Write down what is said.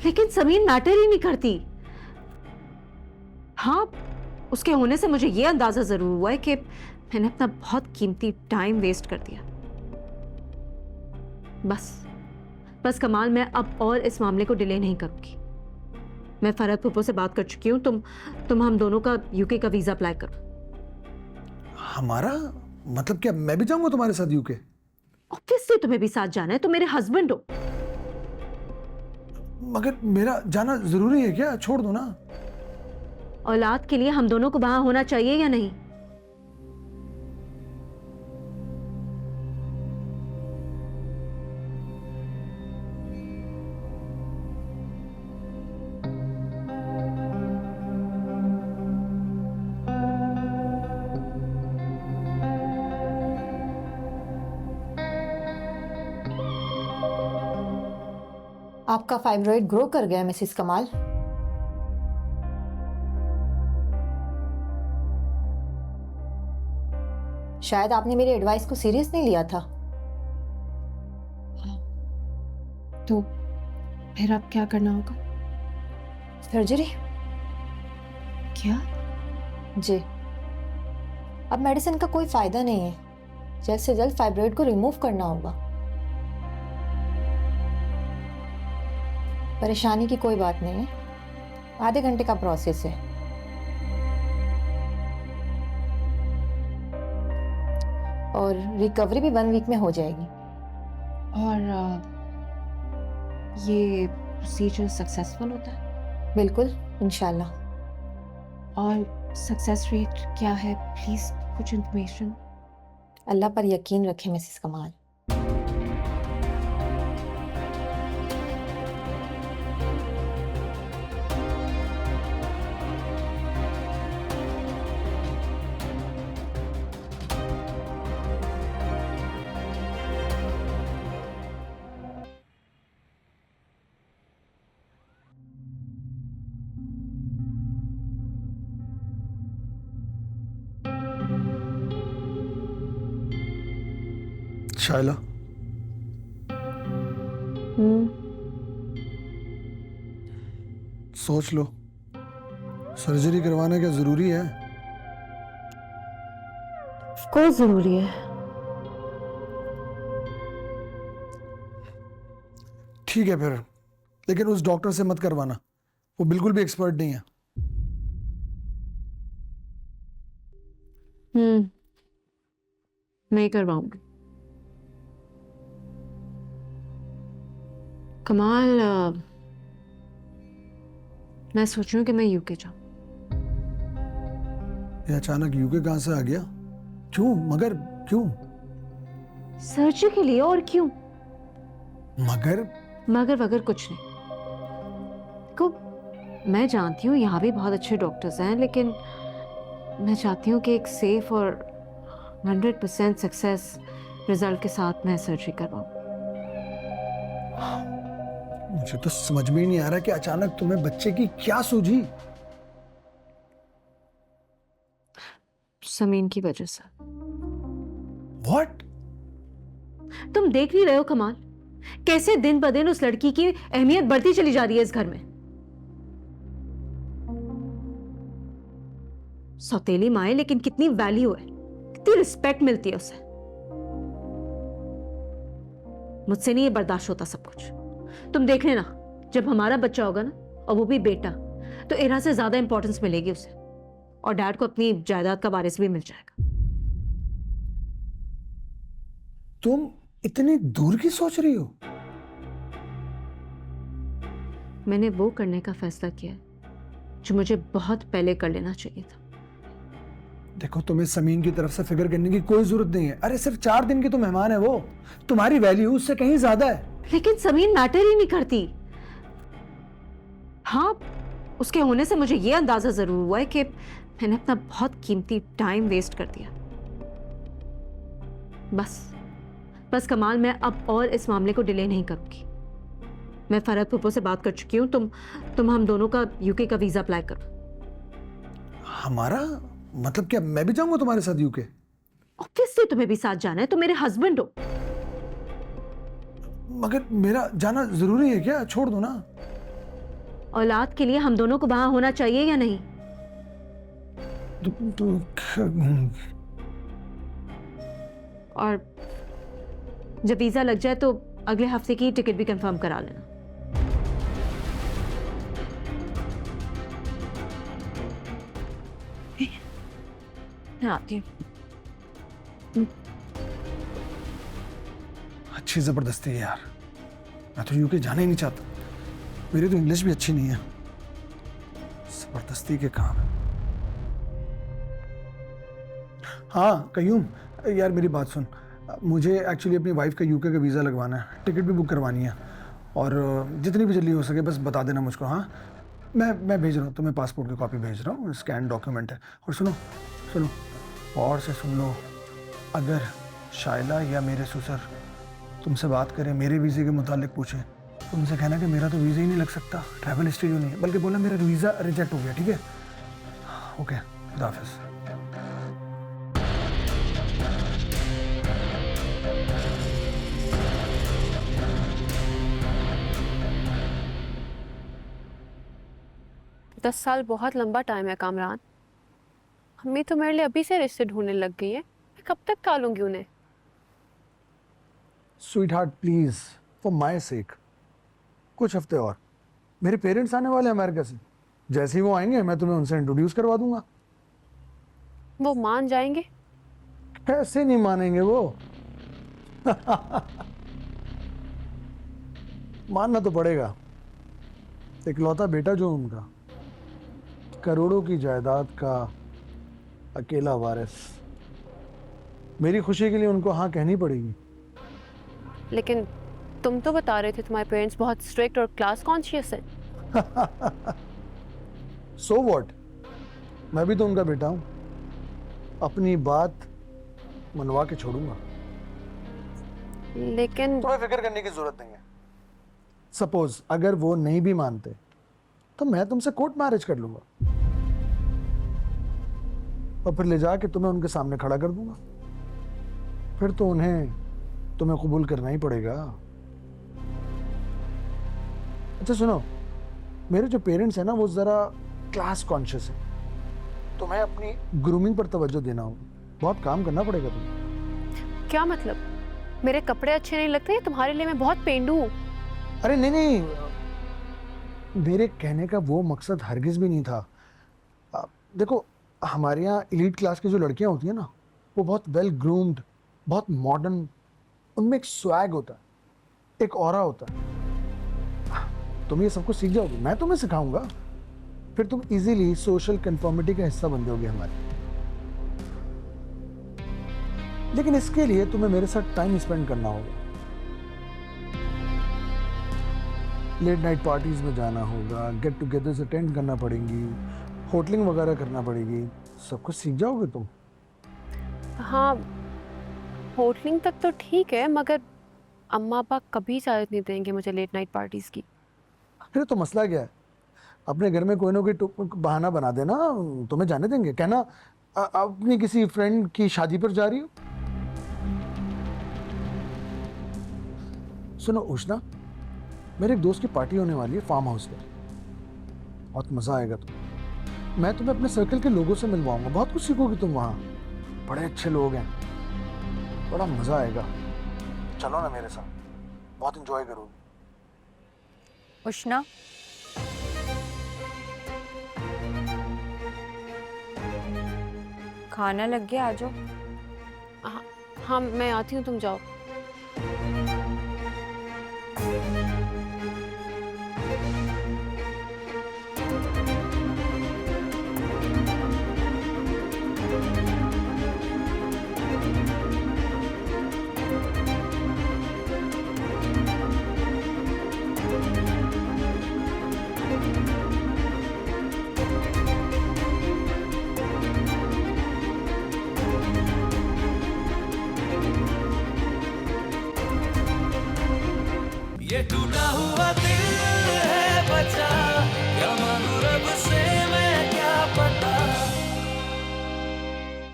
लेकिन समीर मैटर ही नहीं करती। हाँ, उसके होने से मुझे ये अंदाजा जरूर हुआ है कि मैंने अपना बहुत कीमती टाइम वेस्ट कर दिया। बस कमाल, मैं अब और इस मामले को डिले नहीं करूंगी। मैं फरहत फूफो से बात कर चुकी हूँ। तुम हम दोनों का यूके का वीजा अप्लाई करो। हमारा मतलब क्या, मैं भी जाऊंगा तुम्हारे साथ यूके? ऑब्वियसली तुम्हें भी साथ जाना है, तुम मेरे हस्बैंड हो। मगर मेरा जाना जरूरी है क्या? छोड़ दो ना। औलाद के लिए हम दोनों को वहां होना चाहिए या नहीं? आपका फाइब्रॉइड ग्रो कर गया मिसेस कमाल। शायद आपने मेरी एडवाइस को सीरियस नहीं लिया था। तो फिर अब क्या करना होगा? सर्जरी? क्या? जी। अब मेडिसिन का कोई फायदा नहीं है, जल्द से जल्द फाइब्रॉइड को रिमूव करना होगा। परेशानी की कोई बात नहीं है, आधे घंटे का प्रोसेस है। और रिकवरी भी 1 वीक में हो जाएगी। और ये प्रोसीजर सक्सेसफुल होता है? बिल्कुल, इंशाल्लाह। और सक्सेस रेट क्या है, प्लीज कुछ इंफॉर्मेशन। अल्लाह पर यकीन रखें मिसेस कमाल। शाइला, सोच लो, सर्जरी करवाना क्या जरूरी है? कोई जरूरी है? ठीक है फिर, लेकिन उस डॉक्टर से मत करवाना, वो बिल्कुल भी एक्सपर्ट नहीं है। नहीं करवाऊंगी। कमाल, मैं सोच रही हूँ कि मैं यूके जाऊं। ये अचानक यूके कहां से आ गया? क्यों? मगर क्यों? सर्जरी के लिए, और क्यों? मगर वगर कुछ नहीं। देखो, मैं जानती हूँ यहाँ भी बहुत अच्छे डॉक्टर्स हैं, लेकिन मैं चाहती हूँ कि एक सेफ और 100% सक्सेस रिजल्ट के साथ मैं सर्जरी करवाऊँ। मुझे तो समझ में ही नहीं आ रहा कि अचानक तुम्हें बच्चे की क्या सूझी। समीन की वजह से। What? तुम देख नहीं रहे हो कमाल, कैसे दिन ब दिन उस लड़की की अहमियत बढ़ती चली जा रही है इस घर में। सौतेली माँ है, लेकिन कितनी वैल्यू है, कितनी रिस्पेक्ट मिलती है उसे। मुझसे नहीं ये बर्दाश्त होता सब कुछ। तुम देख लेना, जब हमारा बच्चा होगा ना, और वो भी बेटा, तो इरा से ज्यादा इंपॉर्टेंस मिलेगी उसे, और डैड को अपनी जायदाद का वारिस भी मिल जाएगा। तुम इतनी दूर की सोच रही हो? मैंने वो करने का फैसला किया है जो मुझे बहुत पहले कर लेना चाहिए था। देखो, तुम्हें समीन की तरफ से फिक्र करने की कोई जरूरत नहीं है। अरे सिर्फ 4 दिन की तो मेहमान है वो, तुम्हारी वैल्यू उससे कहीं ज्यादा है। लेकिन समीन मैटर ही नहीं करती। हाँ, उसके होने से मुझे ये अंदाजा जरूर हुआ है कि मैंने अपना बहुत कीमती टाइम वेस्ट कर दिया। बस कमाल, मैं अब और इस मामले को डिले नहीं करूंगी। मैं फरहत फूफो से बात कर चुकी हूँ। तुम हम दोनों का यूके का वीजा अप्लाई करो। हमारा मतलब क्या, मैं भी जाऊंगा तुम्हारे साथ यूके? ऑब्वियसली तुम्हें भी साथ जाना है, तुम मेरे हस्बैंड हो। मगर मेरा जाना जरूरी है क्या? छोड़ दो ना। औलाद के लिए हम दोनों को वहां होना चाहिए या नहीं? और जब वीजा लग जाए तो अगले हफ्ते की टिकट भी कंफर्म करा लेना। मैं आती हूँ। अच्छी जबरदस्ती है यार, मैं तो यूके जाना ही नहीं चाहता। मेरी तो इंग्लिश भी अच्छी नहीं है, जबरदस्ती के काम है। हाँ कयूम, यार मेरी बात सुन, मुझे एक्चुअली अपनी वाइफ का यूके का वीज़ा लगवाना है, टिकट भी बुक करवानी है, और जितनी भी जल्दी हो सके बस बता देना मुझको। हाँ मैं भेज रहा हूँ तुम्हें, पासपोर्ट की कॉपी भेज रहा हूँ, स्कैन डॉक्यूमेंट है। और सुनो सुनो, और से सुन लो, अगर शाइला या मेरे ससुर तुमसे बात करें, मेरे वीज़े के मुतालिक पूछें, तो उनसे कहना कि मेरा तो वीज़ा ही नहीं लग सकता, ट्रैवल हिस्ट्री जो नहीं है, बल्कि बोला मेरा वीज़ा रिजेक्ट हो गया। ठीक है, ओके, खुदा हाफिज़। दस साल बहुत लंबा टाइम है कामरान। अम्मी तो मेरे लिए अभी से रिश्ते ढूंढने लग गई है, मैं कब तक टालूंगी उन्हें? Sweetheart please, for my sake कुछ हफ्ते और। मेरे पेरेंट्स आने वाले हैं अमेरिका से, जैसे ही वो आएंगे मैं तुम्हें उनसे इंट्रोड्यूस करवा दूंगा। वो मान जाएंगे? कैसे नहीं मानेंगे वो? मानना तो पड़ेगा, इकलौता बेटा जो उनका, करोड़ों की जायदाद का अकेला वारिस, मेरी खुशी के लिए उनको हाँ कहनी पड़ेगी। लेकिन तुम तो बता रहे थे तुम्हारे पेरेंट्स बहुत स्ट्रिक्ट और क्लास कॉन्शियस है। सो व्हाट, मैं भी तो उनका बेटा हूं, अपनी बात मनवा के छोड़ूंगा। लेकिन तुम्हें फिक्र करने की जरूरत नहीं है। सपोज अगर वो नहीं भी मानते तो मैं तुमसे कोर्ट मैरिज कर लूंगा और फिर ले जाके तुम्हें उनके सामने खड़ा कर दूंगा। फिर तो उन्हें तुम्हें कबूल करना ही पड़ेगा। अच्छा सुनो, मेरे जो पेरेंट्स हैं ना वो जरा क्लास कॉन्शियस है, तुम्हें अपनी ग्रूमिंग पर तवज्जो देना होगा, बहुत काम करना पड़ेगा तुम्हें। क्या मतलब, मेरे कपड़े अच्छे नहीं लगते? तुम्हारे लिए मैं बहुत पेंडू हूँ। अरे नहीं नहीं, मेरे कहने का वो मकसद हरगिज भी नहीं था। देखो हमारे यहाँ एलीट क्लास की जो लड़कियाँ होती हैं ना, वो बहुत वेल ग्रूम्ड, बहुत मॉडर्न, उनमें एक स्वैग होता है, एक ऑरा होता है। तुम ये सब कुछ सीख जाओगे, मैं तुम्हें सिखाऊंगा, फिर तुम इजीली सोशल कन्फर्मिटी का हिस्सा बन जाओगे हमारे। लेकिन इसके लिए तुम्हें मेरे साथ टाइम स्पेंड करना होगा, लेट नाइट पार्टीज में जाना होगा, गेट टुगेदर्स अटेंड करना पड़ेंगी, होटलिंग वगैरह करना पड़ेगी, सब कुछ सीख जाओगे तुम। हाँ, होटलिंग तक तो ठीक है, मगर अम्मा पापा कभी इजाज़त नहीं देंगे मुझे लेट नाइट पार्टीज की। फिर तो मसला क्या है, अपने घर में कोई ना कोई बहाना बना देना, तुम्हें जाने देंगे। कहना अपनी किसी फ्रेंड की शादी पर जा रही हो। सुनो उष्णा, मेरे एक दोस्त की पार्टी होने वाली है फार्म हाउस पर, बहुत मजा आएगा। मैं तुम्हें अपने सर्कल के लोगों से मिलवाऊंगा, बहुत कुछ सीखोगे तुम वहाँ, बड़े अच्छे लोग हैं, बड़ा मजा आएगा। चलो ना मेरे साथ, बहुत एंजॉय करोगे। उष्णा, खाना लग गया, आ जाओ। हाँ मैं आती हूँ, तुम जाओ। ये टूटा हुआ दिल है बचा